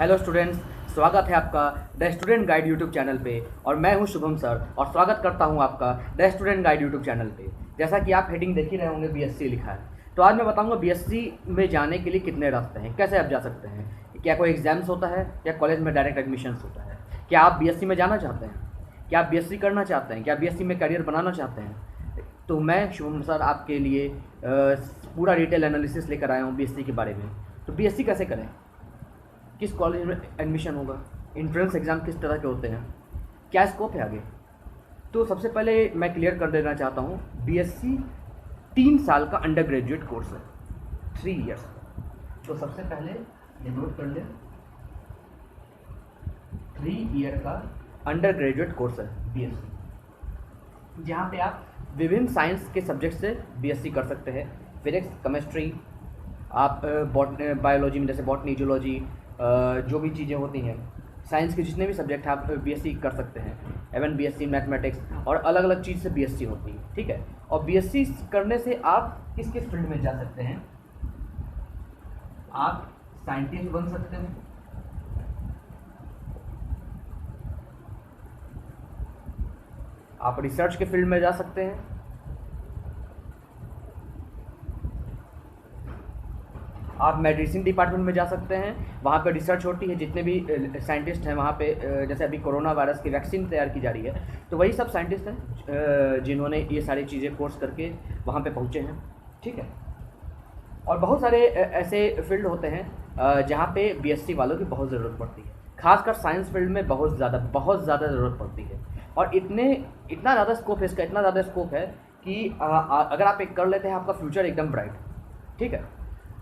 Hello students, स्वागत है आपका the student guide YouTube channel पे। और मैं हूं शुभम सर और स्वागत करता हूं आपका the student guide YouTube channel पे। जैसा कि आप हेडिंग देख ही रहे होंगे, बीएससी लिखा है। तो आज मैं बताऊंगा बीएससी में जाने के लिए कितने रास्ते हैं, कैसे आप जा सकते हैं, क्या कोई एग्जाम्स होता है या कॉलेज में डायरेक्ट एडमिशन होता है, क्या आप बीएससी में जाना चाहते हैं, क्या आप बीएससी करना चाहते हैं, क्या बीएससी में करियर बनाना चाहते हैं। तो मैं शुभम सर आपके लिए पूरा डिटेल एनालिसिस लेकर आया हूँ बीएससी के बारे में। तो बीएससी कैसे करें, किस कॉलेज में एडमिशन होगा, एंट्रेंस एग्ज़ाम किस तरह के होते हैं, क्या स्कोप है आगे। तो सबसे पहले मैं क्लियर कर देना चाहता हूँ, बीएससी 3 साल का अंडर ग्रेजुएट कोर्स है, 3 ईयर्स। तो सबसे पहले ये नोट कर लें, 3 ईयर का अंडर ग्रेजुएट कोर्स है बीएससी, जहाँ पे आप विभिन्न साइंस के सब्जेक्ट से बीएससी कर सकते हैं। फिजिक्स, केमिस्ट्री, आप बायोलॉजी में जैसे बॉटनी, जूलॉजी, जो भी चीज़ें होती हैं साइंस के जितने भी सब्जेक्ट हैं आप बीएससी कर सकते हैं। एवन बीएससी मैथमेटिक्स और अलग अलग चीज़ से बीएससी होती है, ठीक है। और बीएससी करने से आप किस किस फील्ड में जा सकते हैं, आप साइंटिस्ट बन सकते हैं, आप रिसर्च के फील्ड में जा सकते हैं, आप मेडिसिन डिपार्टमेंट में जा सकते हैं, वहाँ पे रिसर्च होती है, जितने भी साइंटिस्ट हैं वहाँ पे, जैसे अभी कोरोना वायरस की वैक्सीन तैयार की जा रही है, तो वही सब साइंटिस्ट हैं जिन्होंने ये सारी चीज़ें कोर्स करके वहाँ पे पहुँचे हैं, ठीक है। और बहुत सारे ऐसे फील्ड होते हैं जहाँ पे बीएससी वालों की बहुत ज़रूरत पड़ती है, खासकर साइंस फील्ड में बहुत ज़्यादा ज़रूरत पड़ती है। और इतना ज़्यादा स्कोप है इसका, इतना ज़्यादा स्कोप है कि अगर आप एक कर लेते हैं आपका फ्यूचर एकदम ब्राइट, ठीक है।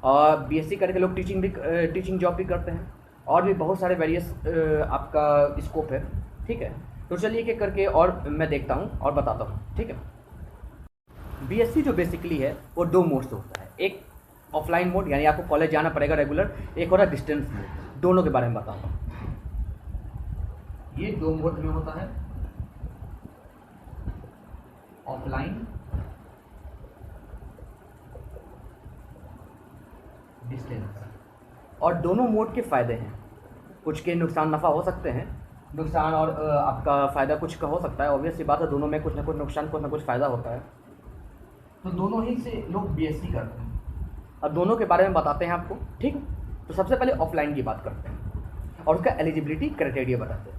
और बीएससी करके लोग टीचिंग जॉब भी करते हैं, और भी बहुत सारे वेरियस आपका स्कोप है, ठीक है। तो चलिए एक एक करके और मैं देखता हूँ और बताता हूँ, ठीक है। बीएससी जो बेसिकली है वो 2 मोड से होता है, एक ऑफलाइन मोड यानी आपको कॉलेज जाना पड़ेगा रेगुलर, एक हो रहा है डिस्टेंस मोड। दोनों के बारे में बताता हूँ। ये 2 मोड में होता है, ऑफलाइन, डिस्टेंस। और दोनों मोड के फ़ायदे हैं, कुछ के नुकसान नफ़ा हो सकते हैं, नुकसान और आपका फ़ायदा कुछ का हो सकता है। ऑब्वियस सी बात है, दोनों में कुछ ना कुछ नुकसान, कुछ ना कुछ फ़ायदा होता है। तो दोनों ही से लोग बीएससी करते हैं, अब दोनों के बारे में बताते हैं आपको, ठीक है। तो सबसे पहले ऑफलाइन की बात करते हैं और उसका एलिजिबिलिटी क्राइटेरिया बताते हैं।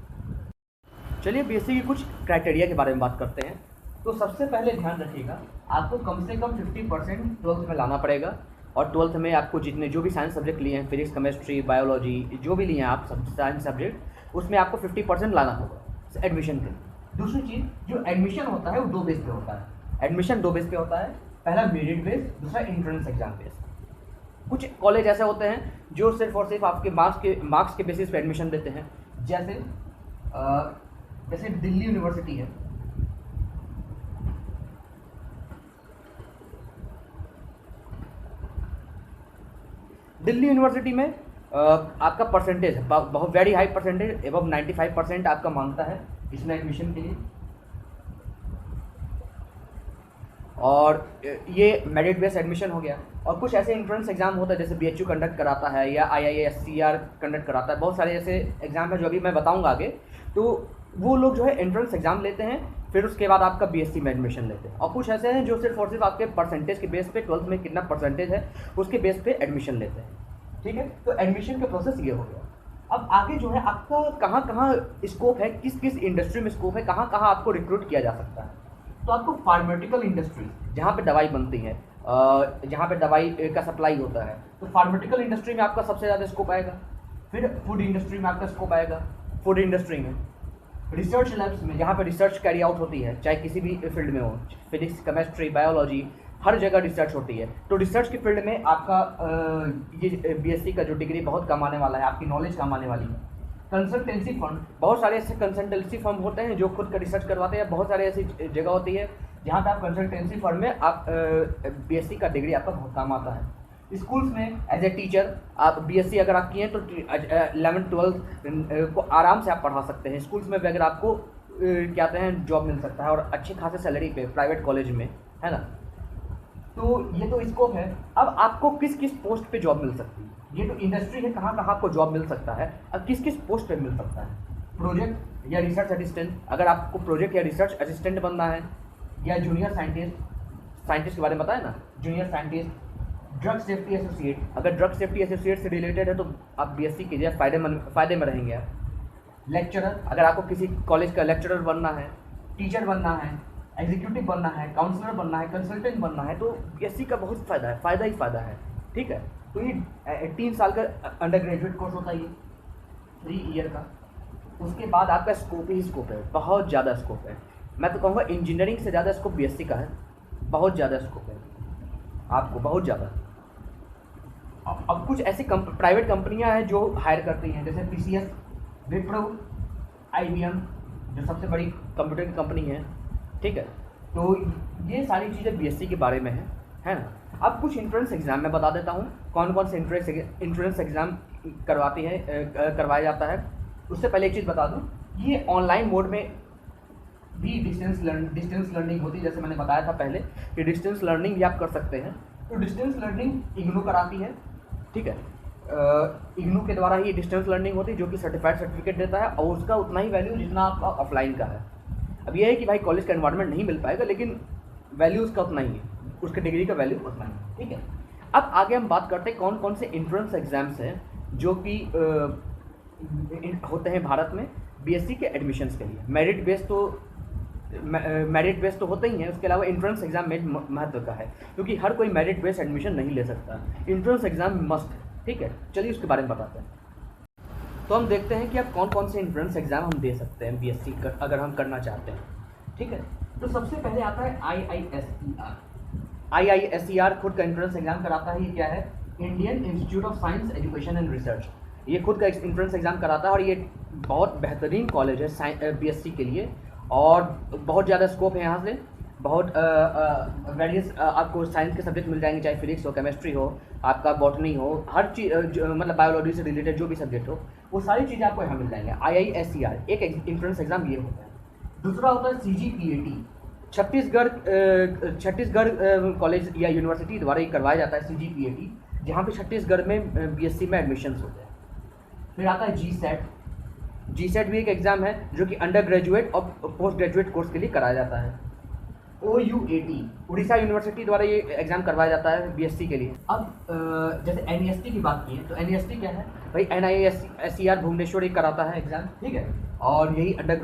चलिए बीएससी की कुछ क्राइटेरिया के बारे में बात करते हैं। तो सबसे पहले ध्यान रखिएगा, आपको कम से कम 50% 12th में लाना पड़ेगा। और 12th में आपको जो भी साइंस सब्जेक्ट लिए हैं, फिजिक्स, केमिस्ट्री, बायोलॉजी, जो भी लिए हैं आप साइंस सब्जेक्ट, उसमें आपको 50% लाना होगा एडमिशन के लिए। दूसरी चीज़, जो एडमिशन होता है वो 2 बेस पे होता है। एडमिशन 2 बेस पे होता है, पहला मेरिट बेस, दूसरा एंट्रेंस एग्जाम बेस। कुछ कॉलेज ऐसे होते हैं जो सिर्फ और सिर्फ आपके मार्क्स के बेसिस पे एडमिशन देते हैं, जैसे दिल्ली यूनिवर्सिटी है। दिल्ली यूनिवर्सिटी में आपका परसेंटेज बहुत वेरी हाई परसेंटेज, एबव 95% आपका मांगता है इसमें एडमिशन के लिए। और ये मेरिट बेस्ड एडमिशन हो गया। और कुछ ऐसे एंट्रेंस एग्जाम होता है जैसे बीएचयू कंडक्ट कराता है या आईआईएससीआर कंडक्ट कराता है, बहुत सारे ऐसे एग्जाम है जो अभी मैं बताऊंगा आगे। तो वो लोग जो है एंट्रेंस एग्जाम लेते हैं, फिर उसके बाद आपका बीएससी में एडमिशन लेते हैं। और कुछ ऐसे हैं जो सिर्फ और सिर्फ आपके परसेंटेज के बेस पे, 12th में कितना परसेंटेज है उसके बेस पे एडमिशन लेते हैं, ठीक है। तो एडमिशन का प्रोसेस ये हो गया। अब आगे जो है आपका कहाँ कहाँ स्कोप है, किस किस इंडस्ट्री में स्कोप है, कहाँ कहाँ आपको रिक्रूट किया जा सकता है। तो आपको फार्मास्यूटिकल इंडस्ट्री, जहाँ पे दवाई बनती है, जहाँ पे दवाई का सप्लाई होता है, तो फार्मास्यूटिकल इंडस्ट्री में आपका सबसे ज़्यादा स्कोप आएगा। फिर फूड इंडस्ट्री में आपका स्कोप आएगा, फूड इंडस्ट्री में रिसर्च लैब्स में, जहाँ पे रिसर्च कैरी आउट होती है, चाहे किसी भी फील्ड में हो, फिजिक्स, केमिस्ट्री, बायोलॉजी, हर जगह रिसर्च होती है। तो रिसर्च के फील्ड में आपका ये बीएससी का जो डिग्री बहुत कम आने वाला है, आपकी नॉलेज कम आने वाली है। कंसल्टेंसी फर्म, बहुत सारे ऐसे कंसल्टेंसी फर्म होते हैं जो खुद का रिसर्च करवाते हैं। बहुत सारे ऐसी जगह होती है जहाँ पे आप कंसल्टेंसी फर्म में आप बीएससी का डिग्री आपका बहुत काम आता है। स्कूल्स में एज ए टीचर आप बीएससी अगर आप किए तो 11th 12th को आराम से आप पढ़ा सकते हैं। स्कूल्स में भी अगर आपको क्या कहते हैं जॉब मिल सकता है, और अच्छे खासे सैलरी पे प्राइवेट कॉलेज में, है ना। तो ये तो स्कोप है। अब आपको किस किस पोस्ट पे जॉब मिल सकती है, ये तो इंडस्ट्री है, कहाँ कहाँ आपको जॉब मिल सकता है, अब किस किस पोस्ट पे मिल सकता है। प्रोजेक्ट या रिसर्च असिस्टेंट, अगर आपको प्रोजेक्ट या रिसर्च असिस्टेंट बनना है, या जूनियर साइंटिस्ट, साइंटिस्ट के बारे में बताया ना, junior scientist. Drug safety associate, अगर ड्रग सेफ्टी एसोसिएट से रिलेटेड है तो आप बीएससी कीजिए, फ़ायदे में रहेंगे आप। लेक्चरर, अगर आपको किसी कॉलेज का लेक्चरर बनना है, टीचर बनना है, एग्जीक्यूटिव बनना है, काउंसलर बनना है, कंसल्टेंट बनना है, तो बीएससी का बहुत फ़ायदा है, फ़ायदा ही फ़ायदा है। ठीक है, तो ये 3 साल का अंडर ग्रेजुएट कोर्स होता है, ये 3 ईयर का। उसके बाद आपका स्कोप ही स्कोप है, बहुत ज़्यादा स्कोप है। मैं तो कहूँगा इंजीनियरिंग से ज़्यादा स्कोप बीएससी का है, बहुत ज़्यादा स्कोप है आपको, बहुत ज़्यादा। अब कुछ ऐसी प्राइवेट कंपनियां हैं जो हायर करती हैं, जैसे टीसीएस, विप्रो, आईबीएम, जो सबसे बड़ी कंप्यूटर की कंपनी है। ठीक है, तो ये सारी चीज़ें बीएससी के बारे में है ना। अब कुछ इंट्रेंस एग्ज़ाम मैं बता देता हूँ, कौन कौन से इंट्रेंस एग्ज़ाम करवाया जाता है। उससे पहले एक चीज़ बता दूँ, ये ऑनलाइन मोड में भी डिस्टेंस लर्निंग होती है, जैसे मैंने बताया था पहले कि डिस्टेंस लर्निंग भी आप कर सकते हैं। तो डिस्टेंस लर्निंग इग्नू कराती है। ठीक है, इग्नू के द्वारा ही डिस्टेंस लर्निंग होती है, जो कि सर्टिफाइड सर्टिफिकेट देता है, और उसका उतना ही वैल्यू जितना आपका ऑफलाइन का है। अब यह है कि भाई कॉलेज का एनवायरनमेंट नहीं मिल पाएगा, लेकिन वैल्यू उसका उतना ही है, उसके डिग्री का वैल्यू उतना ही है। ठीक है, अब आगे हम बात करते हैं कौन कौन से इंट्रेंस एग्जाम्स हैं जो कि होते हैं भारत में बीएससी के एडमिशन्स के लिए। मेरिट बेस तो होते ही हैं, उसके अलावा इंट्रेंस एग्जाम में महत्व का है, क्योंकि हर कोई मेरिट बेस एडमिशन नहीं ले सकता, इंट्रेंस एग्जाम मस्ट है। ठीक है, चलिए उसके बारे में बताते हैं। तो हम देखते हैं कि अब कौन कौन से इंट्रेंस एग्जाम हम दे सकते हैं बीएससी अगर हम करना चाहते हैं। ठीक है, तो सबसे पहले आता है IISER खुद का इंट्रेंस एग्जाम कराता है। ये क्या है? Indian institute of science education and research. ये खुद का इंट्रेंस एग्जाम कराता है, और ये बहुत बेहतरीन कॉलेज है बीएससी के लिए, और बहुत ज़्यादा स्कोप है यहाँ से। बहुत वेरियस आपको साइंस के सब्जेक्ट मिल जाएंगे, चाहे फिजिक्स हो, केमिस्ट्री हो, आपका बॉटनी हो, हर चीज़ मतलब बायोलॉजी से रिलेटेड जो भी सब्जेक्ट हो, वो सारी चीज़ें आपको यहाँ मिल जाएंगे। IISER एक इंट्रेंस एग्जाम ये होता है। दूसरा होता है CGPAT, छत्तीसगढ़ कॉलेज या यूनिवर्सिटी द्वारा ये करवाया जाता है CGPAT, जहाँ पे छत्तीसगढ़ में बीएससी में एडमिशन्स होते हैं। फिर आता है GSET भी एक एग्ज़ाम है जो कि अंडर ग्रेजुएट और पोस्ट ग्रेजुएट कोर्स के लिए कराया जाता है। OUAT उड़ीसा यूनिवर्सिटी द्वारा ये एग्ज़ाम करवाया जाता है बीएससी के लिए। अब जैसे NEST की बात की है, तो NEST क्या है भाई? NISER भुवनेश्वर ये कराता है एग्ज़ाम। ठीक है, और यही अंडर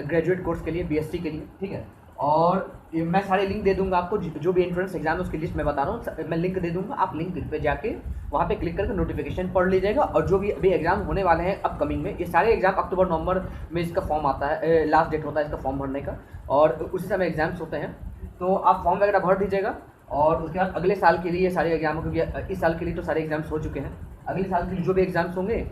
ग्रेजुएट कोर्स के लिए बीएससी के लिए। ठीक है, और मैं सारे लिंक दे दूंगा आपको, जो भी एंट्रेंस एग्जाम है उसकी लिस्ट मैं बता रहा हूँ, मैं लिंक दे दूंगा, आप लिंक पे जाके वहाँ पे क्लिक करके नोटिफिकेशन पढ़ लीजिएगा। और जो भी अभी एग्जाम होने वाले हैं अपकमिंग में, ये सारे एग्जाम अक्टूबर नवंबर में इसका फॉर्म आता है, लास्ट डेट होता है इसका फॉर्म भरने का, और उसी समय एग्जाम्स होते हैं। तो आप फॉर्म वगैरह भर दीजिएगा, और उसके बाद अगले साल के लिए ये सारे एग्जाम, क्योंकि इस साल के लिए तो सारे एग्जाम्स हो चुके हैं, अगले साल के लिए जो भी एग्जाम्स होंगे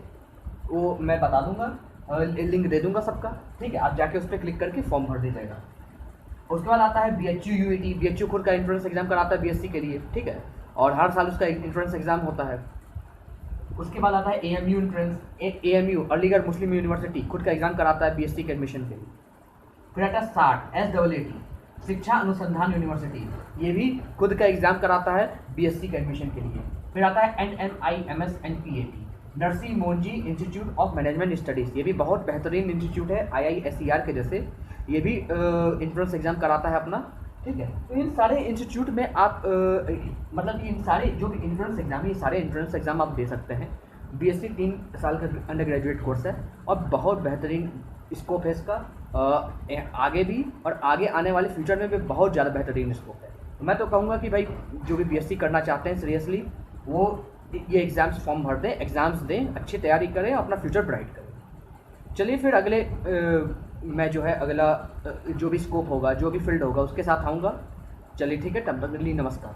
वो मैं बता दूंगा, लिंक दे दूंगा सबका। ठीक है, आप जाके उस पर क्लिक करके फॉर्म भर दीजिएगा। उसके बाद आता है BHU-UAT। BHU खुद का एंट्रेंस एग्जाम कराता है बीएससी के लिए। ठीक है, और हर साल उसका एंट्रेंस एग्जाम होता है। उसके बाद आता है AMU एंट्रेंस। AMU अलीगढ़ मुस्लिम यूनिवर्सिटी खुद का एग्जाम कराता है बीएससी के एडमिशन के लिए। फिर आता है SAT शिक्षा अनुसंधान यूनिवर्सिटी, ये भी खुद का एग्जाम कराता है बीएससी के एडमिशन के लिए। फिर आता है NMIMS-NPAT Narsi Monjee institute of management studies, ये भी बहुत बेहतरीन इंस्टीट्यूट है IISER के जैसे, ये भी एंट्रेंस एग्जाम कराता है अपना। ठीक है, तो इन सारे इंस्टीट्यूट में आप मतलब इन सारे जो भी एंट्रेंस एग्जाम है, ये सारे एंट्रेंस एग्जाम आप दे सकते हैं। बीएससी 3 साल का अंडर ग्रेजुएट कोर्स है, और बहुत बेहतरीन स्कोप है इसका, आगे भी और आगे आने वाले फ्यूचर में भी बहुत ज़्यादा बेहतरीन स्कोप है। मैं तो कहूँगा कि भाई जो भी बीएससी करना चाहते हैं सीरियसली, वो ये एग्ज़ाम्स फॉर्म भर दें, एग्ज़ाम्स दें, अच्छी तैयारी करें, अपना फ्यूचर ब्राइट करें। चलिए फिर अगले मैं जो है अगला जो भी स्कोप होगा, जो भी फील्ड होगा उसके साथ आऊँगा। चलिए ठीक है, तब तक के लिए नमस्कार।